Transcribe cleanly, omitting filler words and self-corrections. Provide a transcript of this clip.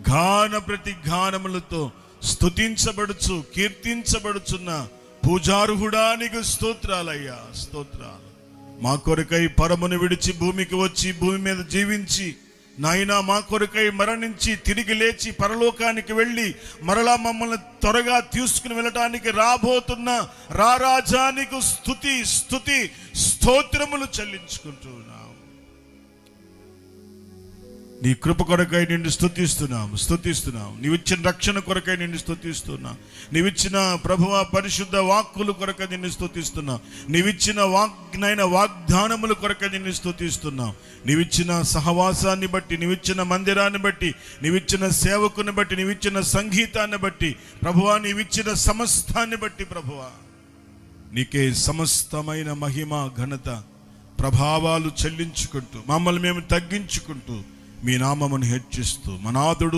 గాన ప్రతి గానములతో స్తుతించబడుచు కీర్తించబడుచున్న పూజార్హుడానికి స్తోత్రాలయ్యా, స్తోత్రాలు. మా కొరకై పరమును విడిచి భూమికి వచ్చి భూమి మీద జీవించి నాయనా మా కొరకై మరణించి తిరిగి లేచి పరలోకానికి వెళ్ళి మరలా మమ్మల్ని త్వరగా తీసుకుని వెళ్ళటానికి రాబోతున్న రారాజానికి స్తుతి స్తుతి స్తోత్రములు చెల్లించుకుంటున్నాం. నీ కృప కొరకై నిన్ను స్తుతిస్తున్నాం. నీవిచ్చిన రక్షణ కొరకై నిన్ను స్తుతిస్తున్నాం. నీవిచ్చిన ప్రభువ పరిశుద్ధ వాక్కుల కొరకై నిన్ను స్తుతిస్తున్నాం. నీవిచ్చిన వాగ్దానముల కొరకై నిన్ను స్తుతిస్తున్నాం. నీవిచ్చిన సహవాసాన్ని బట్టి, నీవిచ్చిన మందిరాన్ని బట్టి, నీవిచ్చిన సేవకుని బట్టి, నీవిచ్చిన సంగీతాన్ని బట్టి ప్రభువా, నీవిచ్చిన సమస్తాన్ని బట్టి ప్రభువా, నీకే సమస్తమైన మహిమ ఘనత ప్రభావాలు చెల్లించుకుంటూ మమ్మల్ని మేము తగ్గించుకుంటూ మీ నామమును హెచ్చిస్తూ మనాథుడు